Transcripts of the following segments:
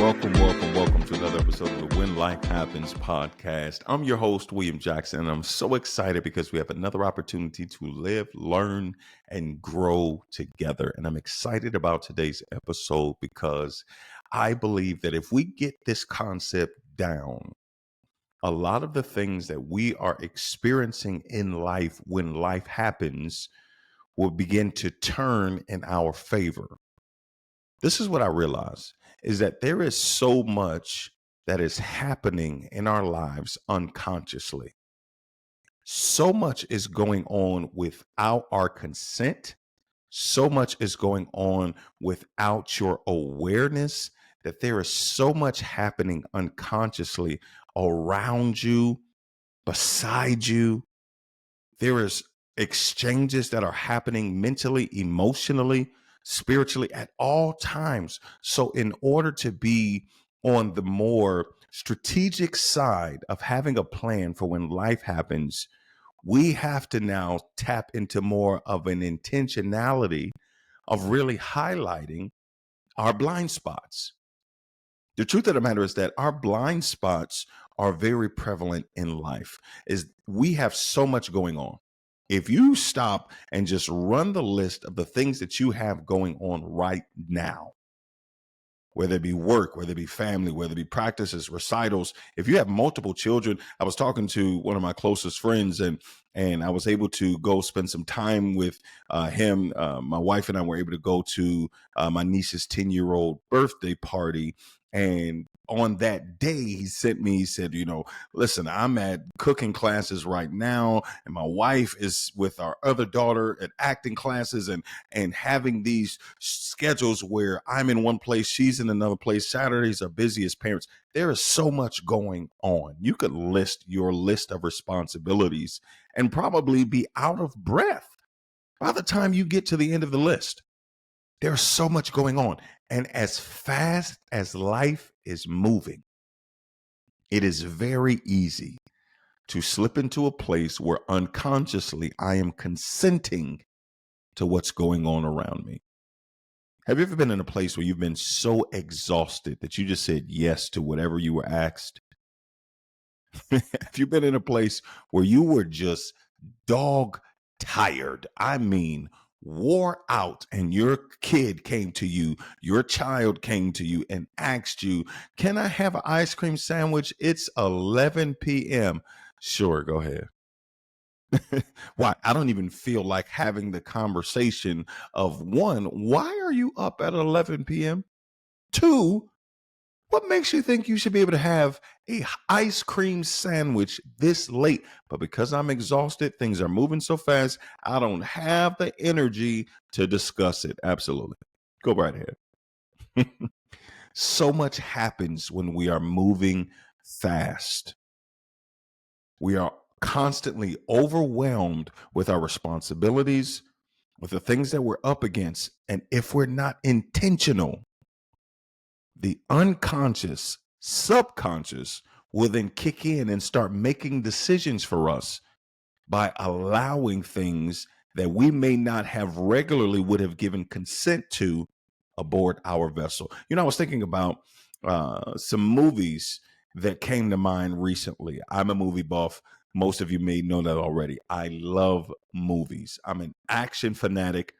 Welcome to another episode of the When Life Happens podcast. I'm your host, William Jackson, and I'm so excited because we have another opportunity to live, learn, and grow together. And I'm excited about today's episode because I believe that if we get this concept down, a lot of the things that we are experiencing in life when life happens will begin to turn in our favor. This is what I realize is that there is so much that is happening in our lives unconsciously. So much is going on without our consent. So much is going on without your awareness that there is so much happening unconsciously around you, beside you. There is exchanges that are happening mentally, emotionally, spiritually at all times. So in order to be on the more strategic side of having a plan for when life happens, we have to now tap into more of an intentionality of really highlighting our blind spots. The truth of the matter is that our blind spots are very prevalent in life. Is we have so much going on. If you stop and just run the list of the things that you have going on right now, whether it be work, whether it be family, whether it be practices, recitals. If you have multiple children, I was talking to one of my closest friends, and I was able to go spend some time with him. My wife and I were able to go to my niece's 10-year-old birthday party. And on that day, he said, listen, I'm at cooking classes right now, and my wife is with our other daughter at acting classes, and having these schedules where I'm in one place, she's in another place. Saturdays are busy as parents. There is so much going on. You could list your list of responsibilities and probably be out of breath by the time you get to the end of the list. There's so much going on. And as fast as life is moving, it is very easy to slip into a place where unconsciously I am consenting to what's going on around me. Have you ever been in a place where you've been so exhausted that you just said yes to whatever you were asked? Have you been in a place where you were just dog tired? I mean, wore out, and your kid came to you, your child came to you and asked you, "Can I have an ice cream sandwich? It's 11 p.m." Sure, go ahead. Why? I don't even feel like having the conversation of one, why are you up at 11 p.m.? Two, what makes you think you should be able to have a ice cream sandwich this late? But because I'm exhausted, things are moving so fast, I don't have the energy to discuss it. Absolutely. Go right ahead. So much happens when we are moving fast. We are constantly overwhelmed with our responsibilities, with the things that we're up against. And if we're not intentional, the unconscious, subconscious will then kick in and start making decisions for us by allowing things that we may not have regularly would have given consent to aboard our vessel. I was thinking about some movies that came to mind recently. I'm a movie buff. Most of you may know that already. I love movies. I'm an action fanatic.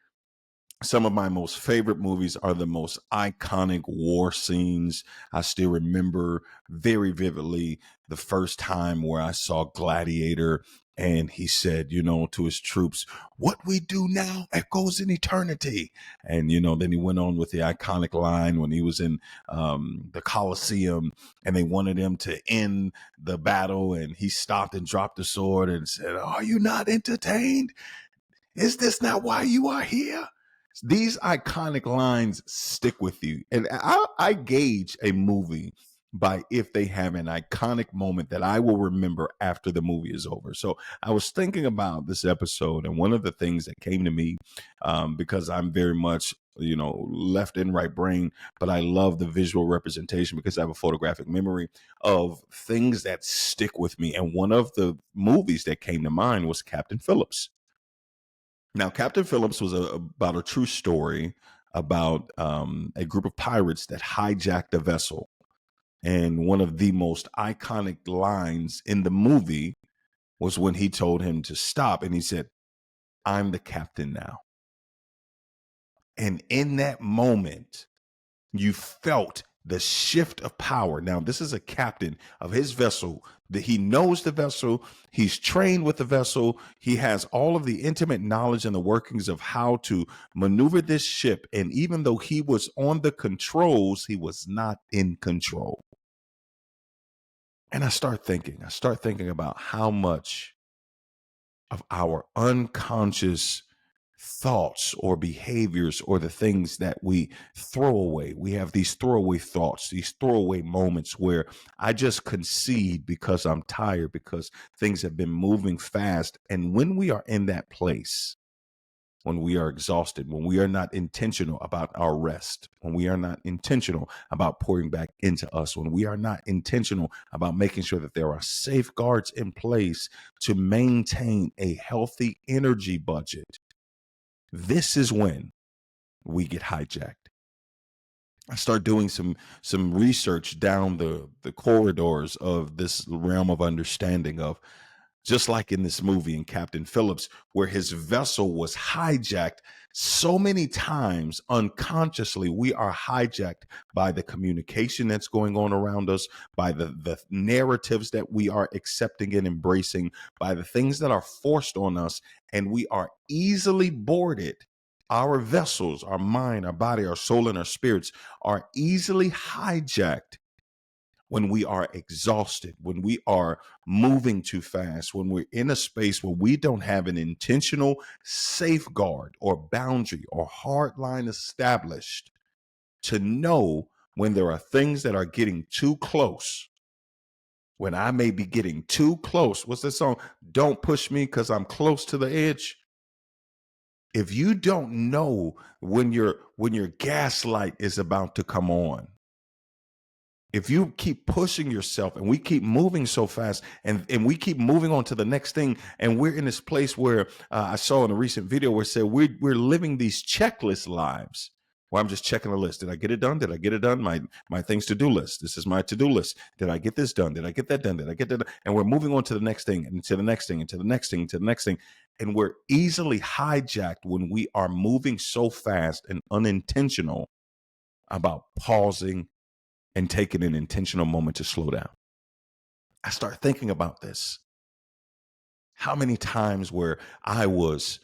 Some of my most favorite movies are the most iconic war scenes. I still remember very vividly the first time where I saw Gladiator, and he said, to his troops, "What we do now echoes in eternity." And, then he went on with the iconic line when he was in the Colosseum and they wanted him to end the battle. And he stopped and dropped the sword and said, "Are you not entertained? Is this not why you are here?" These iconic lines stick with you. And I gauge a movie by if they have an iconic moment that I will remember after the movie is over. So I was thinking about this episode, and one of the things that came to me, because I'm very much, left and right brain, but I love the visual representation because I have a photographic memory of things that stick with me. And one of the movies that came to mind was Captain Phillips. Now, Captain Phillips was about a true story about a group of pirates that hijacked a vessel. And one of the most iconic lines in the movie was when he told him to stop and he said, "I'm the captain now." And in that moment, you felt the shift of power. Now, this is a captain of his vessel that he knows the vessel, he's trained with the vessel, he has all of the intimate knowledge and the workings of how to maneuver this ship. And even though he was on the controls, he was not in control. And I start thinking about how much of our unconscious thoughts or behaviors or the things that we throw away. We have these throwaway thoughts, these throwaway moments where I just concede because I'm tired, because things have been moving fast. And when we are in that place, when we are exhausted, when we are not intentional about our rest, when we are not intentional about pouring back into us, when we are not intentional about making sure that there are safeguards in place to maintain a healthy energy budget, this is when we get hijacked. I start doing some research down the corridors of this realm of understanding of, just like in this movie in Captain Phillips, where his vessel was hijacked so many times unconsciously. We are hijacked by the communication that's going on around us, by the narratives that we are accepting and embracing, by the things that are forced on us, and we are easily boarded. Our vessels, our mind, our body, our soul, and our spirits are easily hijacked when we are exhausted, when we are moving too fast, when we're in a space where we don't have an intentional safeguard or boundary or hard line established to know when there are things that are getting too close. When I may be getting too close. What's that song? Don't push me because I'm close to the edge. If you don't know when your gaslight is about to come on, if you keep pushing yourself and we keep moving so fast and we keep moving on to the next thing, and we're in this place where I saw in a recent video where it said we're living these checklist lives where I'm just checking a list. Did I get it done? Did I get it done? My things to do list. This is my to do list. Did I get this done? Did I get that done? Did I get that done? And we're moving on to the next thing and to the next thing and to the next thing and to the next thing. And we're easily hijacked when we are moving so fast and unintentional about pausing and taking an intentional moment to slow down. I start thinking about this. How many times where I was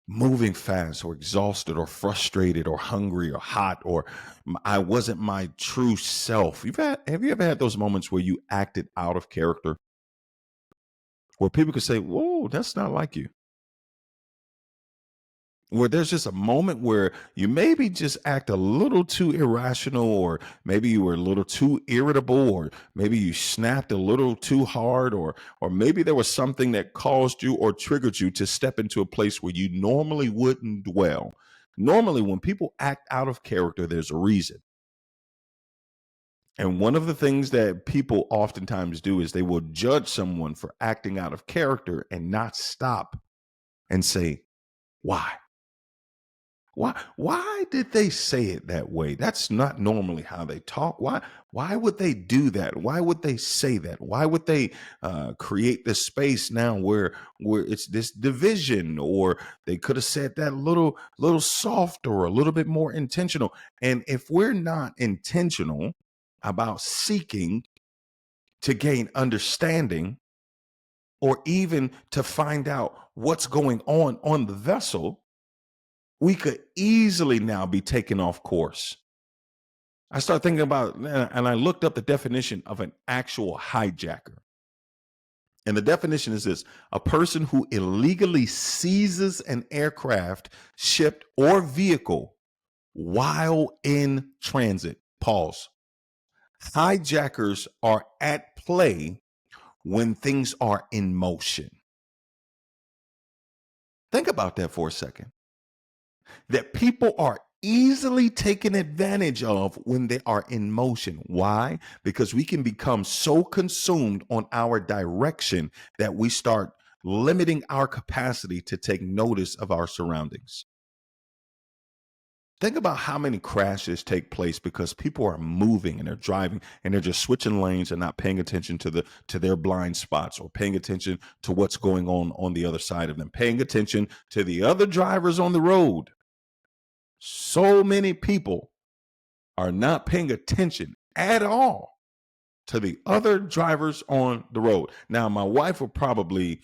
moving fast or exhausted or frustrated or hungry or hot, or I wasn't my true self. Have you ever had those moments where you acted out of character? Where people could say, "Whoa, that's not like you." Where there's just a moment where you maybe just act a little too irrational, or maybe you were a little too irritable, or maybe you snapped a little too hard, or maybe there was something that caused you or triggered you to step into a place where you normally wouldn't dwell. Normally, when people act out of character, there's a reason. And one of the things that people oftentimes do is they will judge someone for acting out of character and not stop and say, why? Why did they say it that way? That's not normally how they talk. Why would they do that? Why would they say that? Why would they create this space now where it's this division? Or they could have said that little softer or a little bit more intentional. And if we're not intentional about seeking to gain understanding, or even to find out what's going on the vessel, we could easily now be taken off course. I started thinking about, and I looked up the definition of an actual hijacker. And the definition is this: a person who illegally seizes an aircraft, ship, or vehicle while in transit. Pause. Hijackers are at play when things are in motion. Think about that for a second. That people are easily taken advantage of when they are in motion. Why? Because we can become so consumed on our direction that we start limiting our capacity to take notice of our surroundings. Think about how many crashes take place because people are moving and they're driving and they're just switching lanes and not paying attention to their blind spots, or paying attention to what's going on the other side of them, paying attention to the other drivers on the road. So many people are not paying attention at all to the other drivers on the road. Now, my wife would probably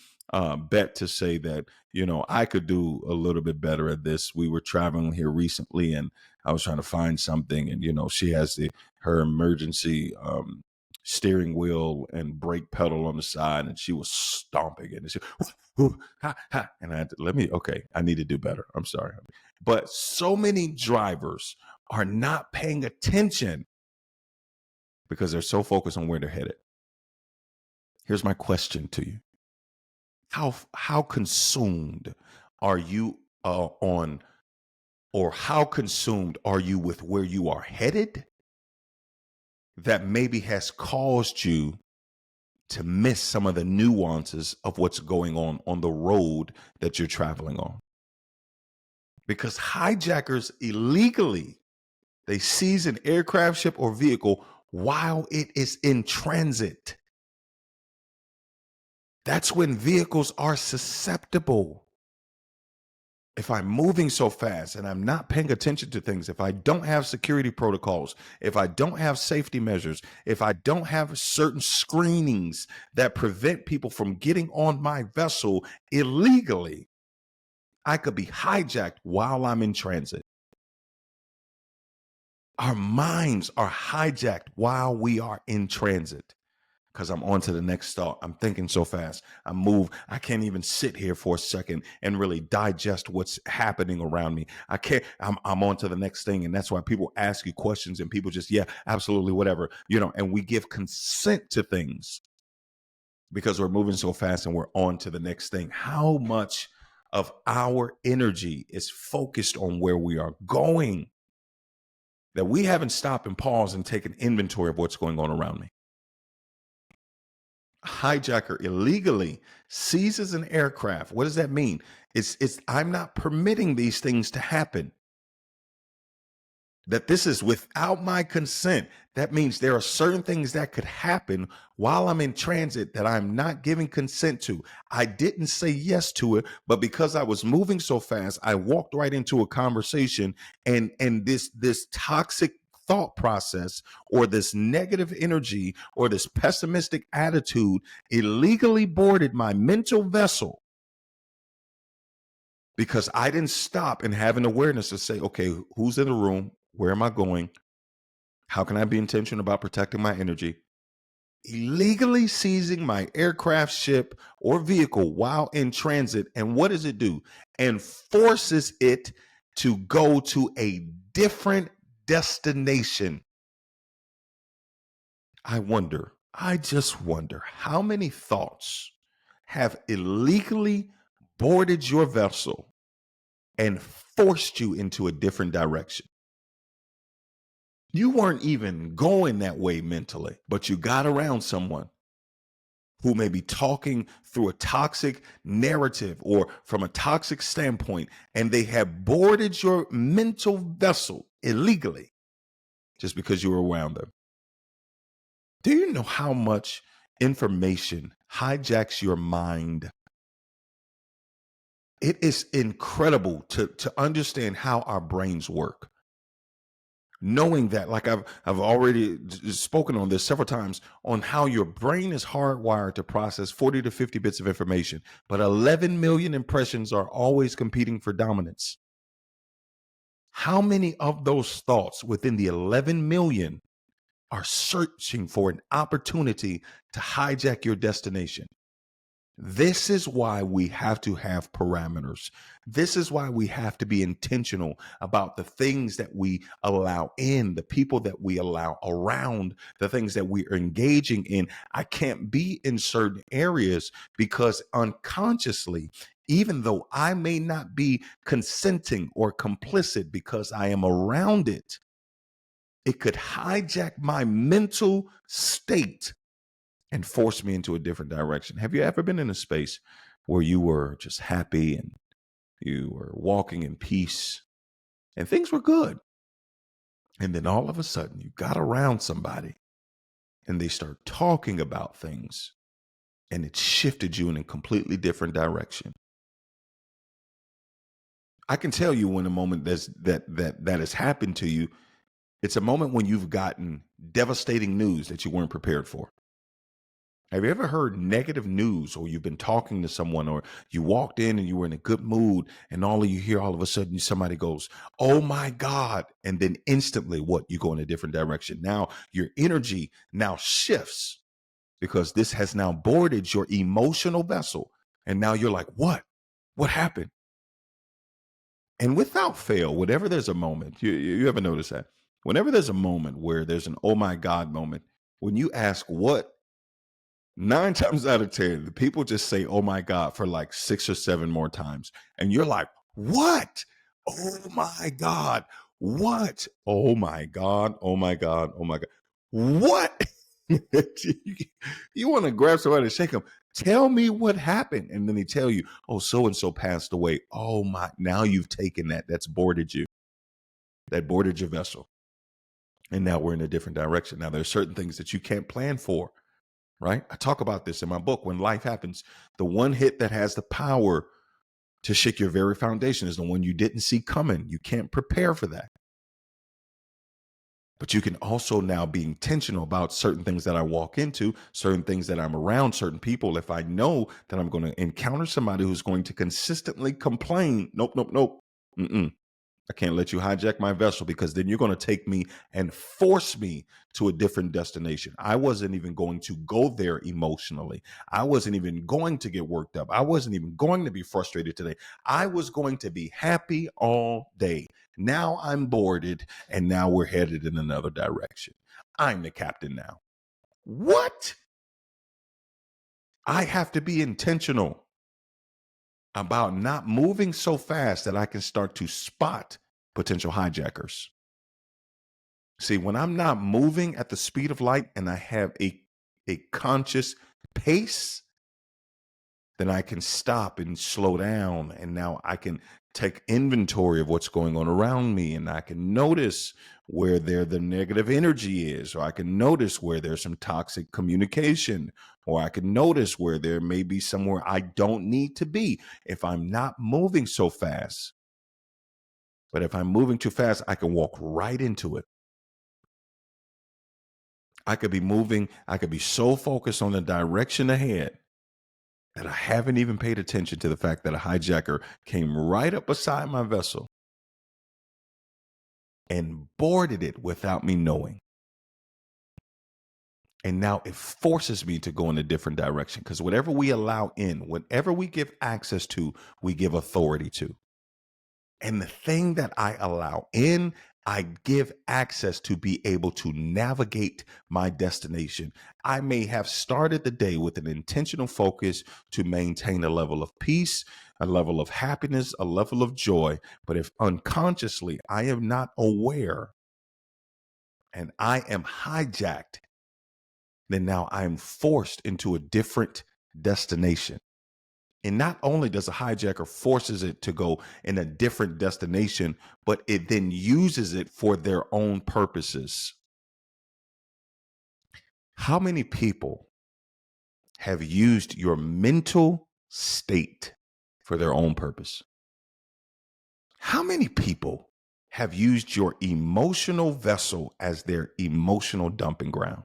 bet to say that, I could do a little bit better at this. We were traveling here recently and I was trying to find something, and, she has her emergency steering wheel and brake pedal on the side, and she was stomping it. And she, "Ooh, ha, ha," and I had to, okay, I need to do better. I'm sorry. But so many drivers are not paying attention because they're so focused on where they're headed. Here's my question to you. How consumed are you on, or how consumed are you with where you are headed, that maybe has caused you to miss some of the nuances of what's going on the road that you're traveling on? Because hijackers illegally, they seize an aircraft, ship, or vehicle while it is in transit. That's when vehicles are susceptible. If I'm moving so fast and I'm not paying attention to things, if I don't have security protocols, if I don't have safety measures, if I don't have certain screenings that prevent people from getting on my vessel illegally, I could be hijacked while I'm in transit. Our minds are hijacked while we are in transit. Because I'm on to the next thought. I'm thinking so fast. I can't even sit here for a second and really digest what's happening around me. I'm on to the next thing. And that's why people ask you questions and people just, yeah, absolutely, whatever, and we give consent to things because we're moving so fast and we're on to the next thing. How much of our energy is focused on where we are going that we haven't stopped and paused and taken inventory of what's going on around me? Hijacker illegally seizes an aircraft. What does that mean? It's I'm not permitting these things to happen. That this is without my consent. That means there are certain things that could happen while I'm in transit that I'm not giving consent to. I didn't say yes to it, but because I was moving so fast, I walked right into a conversation, and this toxic thought process, or this negative energy, or this pessimistic attitude illegally boarded my mental vessel because I didn't stop and have an awareness to say, okay, who's in the room? Where am I going? How can I be intentional about protecting my energy? Illegally seizing my aircraft, ship, or vehicle while in transit. And what does it do? And forces it to go to a different destination. I just wonder how many thoughts have illegally boarded your vessel and forced you into a different direction. You weren't even going that way mentally, but you got around someone who may be talking through a toxic narrative or from a toxic standpoint, and they have boarded your mental vessel illegally just because you were around them. Do you know how much information hijacks your mind? It is incredible to understand how our brains work. Knowing that, like I've already spoken on this several times, on how your brain is hardwired to process 40 to 50 bits of information, but 11 million impressions are always competing for dominance. How many of those thoughts within the 11 million are searching for an opportunity to hijack your destination? This is why we have to have parameters. This is why we have to be intentional about the things that we allow in, the people that we allow around, the things that we are engaging in. I can't be in certain areas because unconsciously, even though I may not be consenting or complicit because I am around it, it could hijack my mental state and force me into a different direction. Have you ever been in a space where you were just happy and you were walking in peace, and things were good. And then all of a sudden, you got around somebody and they start talking about things, and it shifted you in a completely different direction. I can tell you when a moment that has happened to you, it's a moment when you've gotten devastating news that you weren't prepared for. Have you ever heard negative news, or you've been talking to someone, or you walked in and you were in a good mood, and all of you hear all of a sudden somebody goes, "Oh my God." And then instantly what? You go in a different direction. Now your energy now shifts because this has now boarded your emotional vessel. And now you're like, what? What happened? And without fail, whenever there's a moment, you ever notice that? Whenever there's a moment where there's an oh my God moment, when you ask what, 9 times out of 10, the people just say, oh my God, for like 6 or 7 more times. And you're like, what? Oh my God. What? Oh my God. Oh my God. Oh my God. What? You want to grab somebody and shake them. Tell me what happened. And then they tell you, oh, so and so passed away. Oh my. Now you've taken that. That's boarded you. That boarded your vessel. And now we're in a different direction. Now there's certain things that you can't plan for. Right? I talk about this in my book, When Life Happens. The one hit that has the power to shake your very foundation is the one you didn't see coming. You can't prepare for that. But you can also now be intentional about certain things that I walk into, certain things that I'm around, certain people. If I know that I'm going to encounter somebody who's going to consistently complain, nope, nope, nope. Mm-mm. I can't let you hijack my vessel, because then you're going to take me and force me to a different destination. I wasn't even going to go there emotionally. I wasn't even going to get worked up. I wasn't even going to be frustrated today. I was going to be happy all day. Now I'm boarded, and now we're headed in another direction. I'm the captain now. What? I have to be intentional about not moving so fast that I can start to spot potential hijackers. See, when I'm not moving at the speed of light and I have a conscious pace, then I can stop and slow down. And now I can take inventory of what's going on around me. And I can notice where the negative energy is, or I can notice where there's some toxic communication, or I can notice where there may be somewhere I don't need to be if I'm not moving so fast. But if I'm moving too fast, I can walk right into it. I could be moving, I could be so focused on the direction ahead that I haven't even paid attention to the fact that a hijacker came right up beside my vessel and boarded it without me knowing. And now it forces me to go in a different direction, because whatever we allow in, whatever we give access to, we give authority to. And the thing that I allow in, I give access to be able to navigate my destination. I may have started the day with an intentional focus to maintain a level of peace, a level of happiness, a level of joy. But if unconsciously I am not aware and I am hijacked, then now I am forced into a different destination. And not only does a hijacker forces it to go in a different destination, but it then uses it for their own purposes. How many people have used your mental state for their own purpose? How many people have used your emotional vessel as their emotional dumping ground?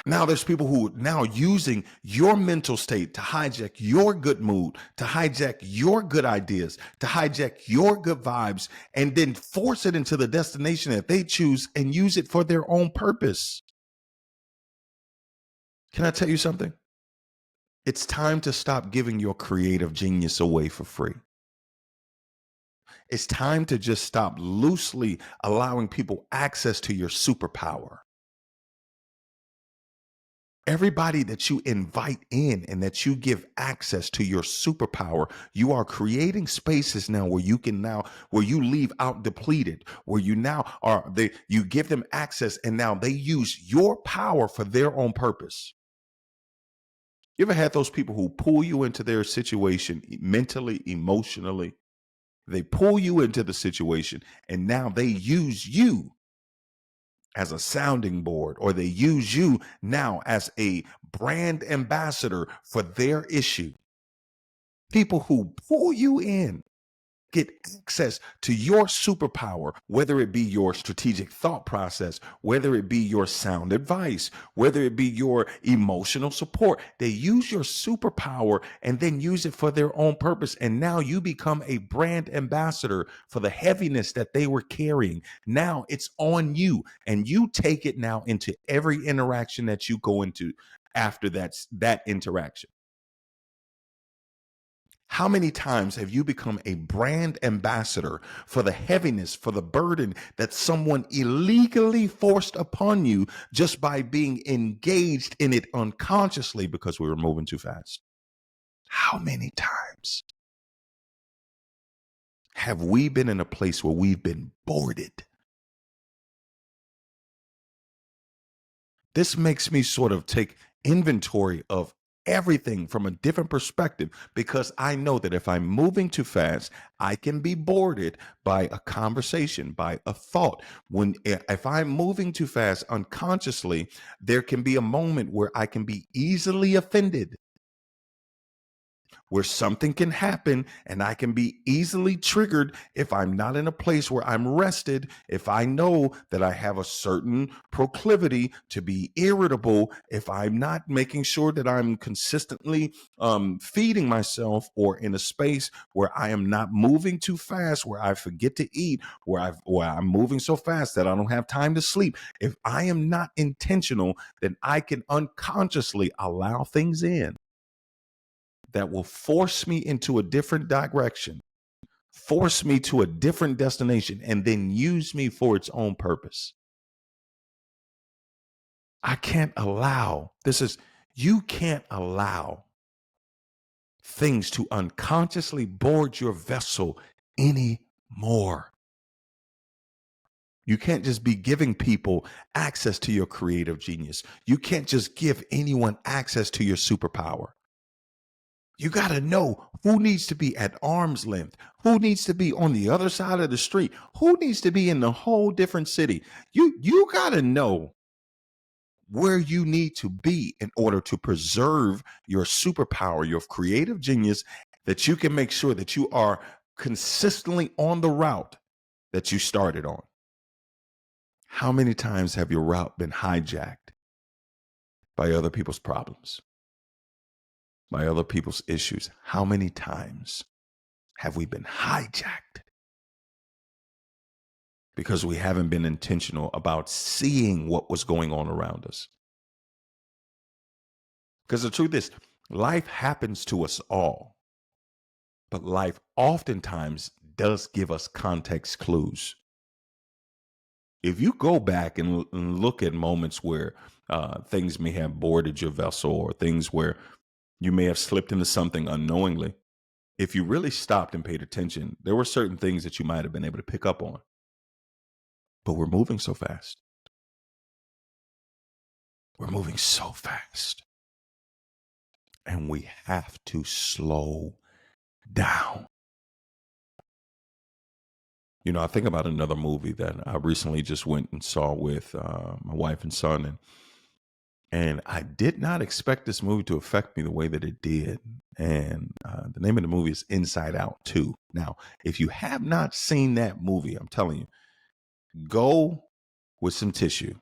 Now there's people who are now using your mental state to hijack your good mood, to hijack your good ideas, to hijack your good vibes, and then force it into the destination that they choose and use it for their own purpose. Can I tell you something? It's time to stop giving your creative genius away for free. It's time to just stop loosely allowing people access to your superpower. Everybody that you invite in and that you give access to your superpower, you are creating spaces now where you can now, where you leave out depleted, where you now are, you give them access, and now they use your power for their own purpose. You ever had those people who pull you into their situation mentally, emotionally, They pull you into the situation, and now they use you as a sounding board, or they use you now as a brand ambassador for their issue. People who pull you in get access to your superpower, whether it be your strategic thought process, whether it be your sound advice, whether it be your emotional support. They use your superpower and then use it for their own purpose. And now you become a brand ambassador for the heaviness that they were carrying. Now it's on you, and you take it now into every interaction that you go into after that interaction. How many times have you become a brand ambassador for the heaviness, for the burden that someone illegally forced upon you just by being engaged in it unconsciously because we were moving too fast? How many times have we been in a place where we've been boarded? This makes me sort of take inventory of everything from a different perspective, because I know that if I'm moving too fast, I can be boarded by a conversation, by a thought. If I'm moving too fast unconsciously, there can be a moment where I can be easily offended, where something can happen and I can be easily triggered if I'm not in a place where I'm rested, if I know that I have a certain proclivity to be irritable, if I'm not making sure that I'm consistently feeding myself, or in a space where I am not moving too fast, where I forget to eat, where I'm moving so fast that I don't have time to sleep. If I am not intentional, then I can unconsciously allow things in that will force me into a different direction, force me to a different destination, and then use me for its own purpose. You can't allow things to unconsciously board your vessel anymore. You can't just be giving people access to your creative genius. You can't just give anyone access to your superpower. You got to know who needs to be at arm's length, who needs to be on the other side of the street, who needs to be in a whole different city. You got to know where you need to be in order to preserve your superpower, your creative genius, that you can make sure that you are consistently on the route that you started on. How many times have your route been hijacked by other people's problems, by other people's issues? How many times have we been hijacked because we haven't been intentional about seeing what was going on around us? Because the truth is, life happens to us all, but life oftentimes does give us context clues. If you go back and look at moments where things may have boarded your vessel, or things where you may have slipped into something unknowingly, if you really stopped and paid attention, there were certain things that you might have been able to pick up on. But we're moving so fast. We're moving so fast. And we have to slow down. You know, I think about another movie that I recently just went and saw with my wife and son, and I did not expect this movie to affect me the way that it did. And the name of the movie is Inside Out 2. Now, if you have not seen that movie, I'm telling you, go with some tissue,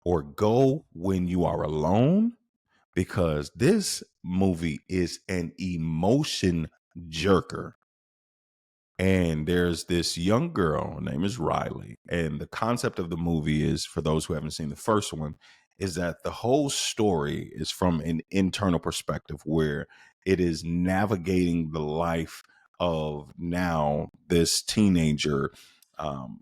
or go when you are alone, because this movie is an emotion jerker. And there's this young girl, her name is Riley. And the concept of the movie is, for those who haven't seen the first one, is that the whole story is from an internal perspective, where it is navigating the life of now this teenager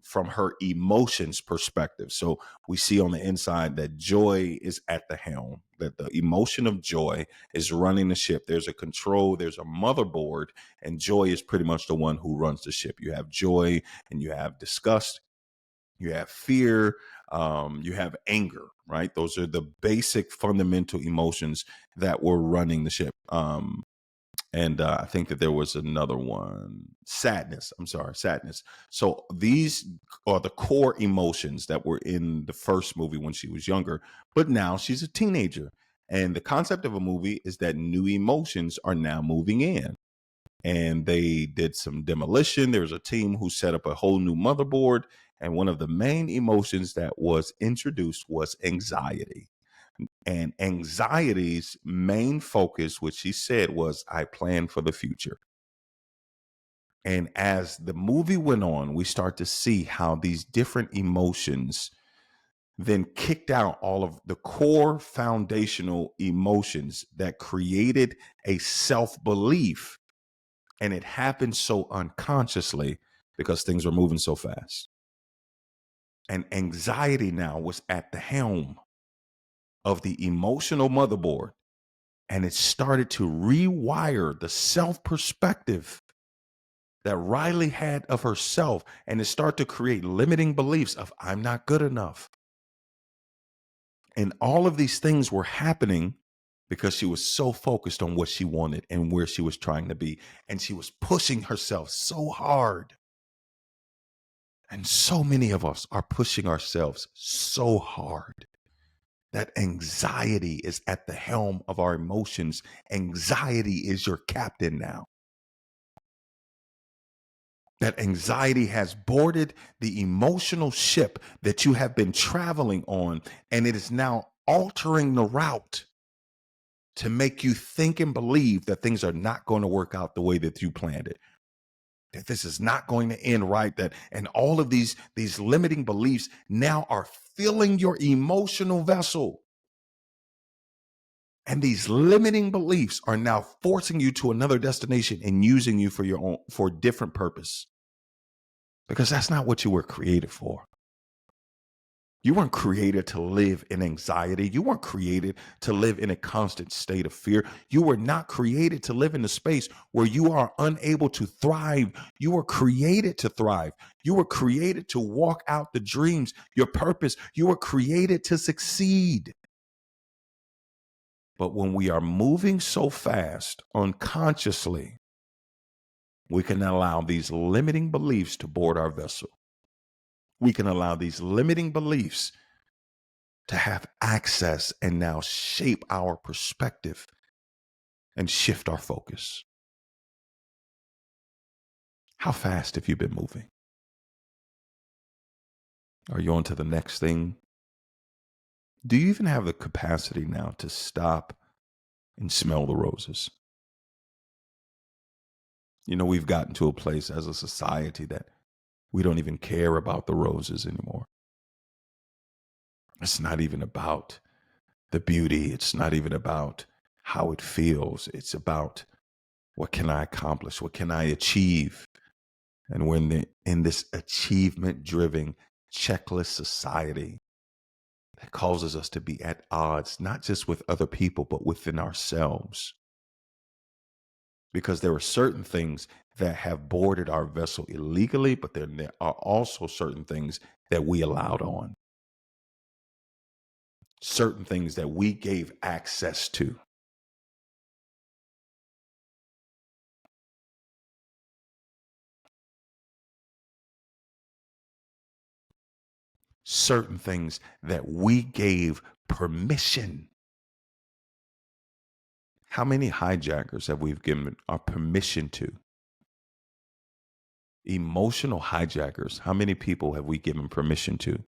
from her emotions perspective. So we see on the inside that joy is at the helm, that the emotion of joy is running the ship. There's a control, there's a motherboard, and joy is pretty much the one who runs the ship. You have joy, and you have disgust, you have fear, you have anger, right? Those are the basic fundamental emotions that were running the ship. And I think that there was another one, sadness. I'm sorry, sadness. So these are the core emotions that were in the first movie when she was younger, but now she's a teenager. And the concept of a movie is that new emotions are now moving in. And they did some demolition. There was a team who set up a whole new motherboard. And one of the main emotions that was introduced was anxiety. And anxiety's main focus, which she said, was I plan for the future. And as the movie went on, we start to see how these different emotions then kicked out all of the core foundational emotions that created a self-belief. And it happened so unconsciously because things were moving so fast. And anxiety now was at the helm of the emotional motherboard. And it started to rewire the self perspective that Riley had of herself. And it started to create limiting beliefs of I'm not good enough. And all of these things were happening because she was so focused on what she wanted and where she was trying to be. And she was pushing herself so hard. And so many of us are pushing ourselves so hard that anxiety is at the helm of our emotions. Anxiety is your captain now. That anxiety has boarded the emotional ship that you have been traveling on, and it is now altering the route to make you think and believe that things are not going to work out the way that you planned it, that this is not going to end right, that and all of these limiting beliefs now are filling your emotional vessel. And these limiting beliefs are now forcing you to another destination and using you for your own, for a different purpose. Because that's not what you were created for. You weren't created to live in anxiety. You weren't created to live in a constant state of fear. You were not created to live in a space where you are unable to thrive. You were created to thrive. You were created to walk out the dreams, your purpose. You were created to succeed. But when we are moving so fast, unconsciously, we can allow these limiting beliefs to board our vessel. We can allow these limiting beliefs to have access and now shape our perspective and shift our focus. How fast have you been moving? Are you on to the next thing? Do you even have the capacity now to stop and smell the roses? You know, we've gotten to a place as a society that we don't even care about the roses anymore. It's not even about the beauty. It's not even about how it feels. It's about what can I accomplish? What can I achieve? And when in this achievement-driven checklist society that causes us to be at odds, not just with other people, but within ourselves. Because there are certain things that have boarded our vessel illegally, but then there are also certain things that we allowed on. Certain things that we gave access to. Certain things that we gave permission. How many hijackers have we given our permission to? Emotional hijackers, how many people have we given permission to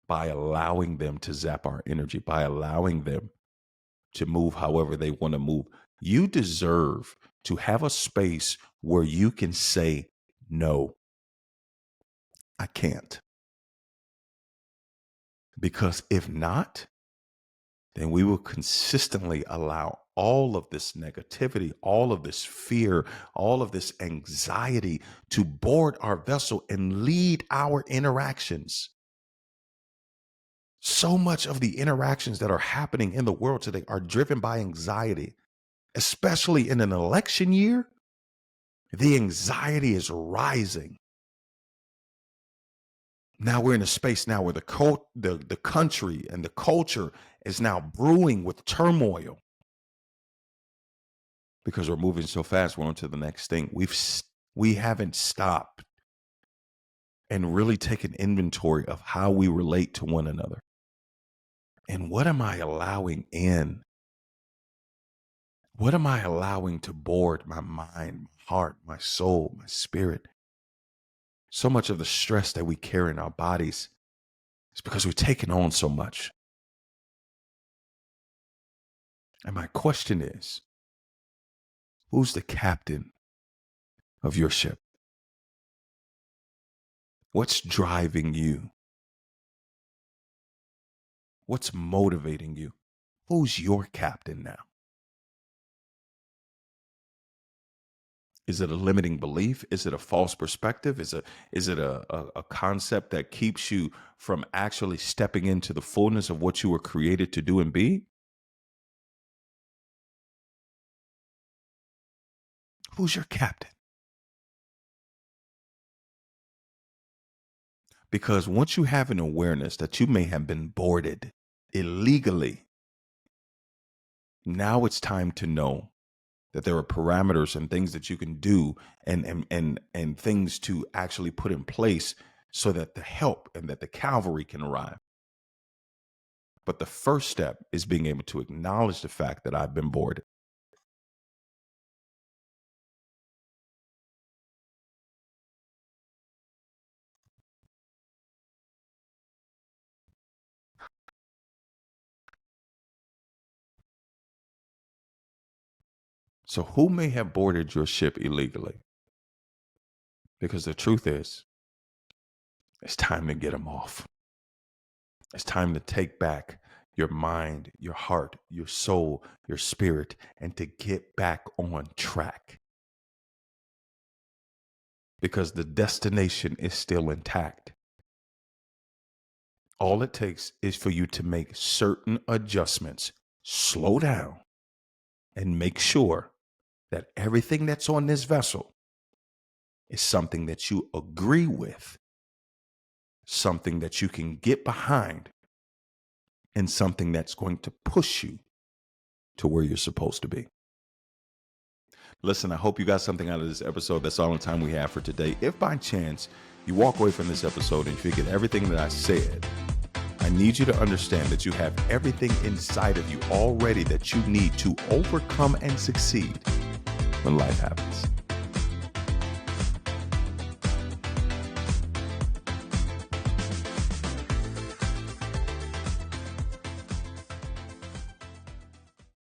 by allowing them to zap our energy, by allowing them to move however they want to move? You deserve to have a space where you can say, no, I can't. Because if not, then we will consistently allow all of this negativity, all of this fear, all of this anxiety to board our vessel and lead our interactions. So much of the interactions that are happening in the world today are driven by anxiety, especially in an election year. The anxiety is rising. Now we're in a space now where the country and the culture is now brewing with turmoil. because we're moving so fast. We're on to the next thing. We haven't stopped and really taken inventory of how we relate to one another. And what am I allowing in? What am I allowing to board my mind, my heart, my soul, my spirit? So much of the stress that we carry in our bodies is because we're taking on so much. And my question is, who's the captain of your ship? What's driving you? What's motivating you? Who's your captain now? Is it a limiting belief? Is it a false perspective? Is it a concept that keeps you from actually stepping into the fullness of what you were created to do and be? Who's your captain? Because once you have an awareness that you may have been boarded illegally, now it's time to know that there are parameters and things that you can do and things to actually put in place so that the help and that the cavalry can arrive. But the first step is being able to acknowledge the fact that I've been boarded. So who may have boarded your ship illegally? Because the truth is, it's time to get them off. It's time to take back your mind, your heart, your soul, your spirit, and to get back on track. Because the destination is still intact. All it takes is for you to make certain adjustments, slow down, and make sure that everything that's on this vessel is something that you agree with, something that you can get behind, and something that's going to push you to where you're supposed to be. Listen, I hope you got something out of this episode. That's all the time we have for today. If by chance you walk away from this episode and you forget everything that I said, I need you to understand that you have everything inside of you already that you need to overcome and succeed when life happens.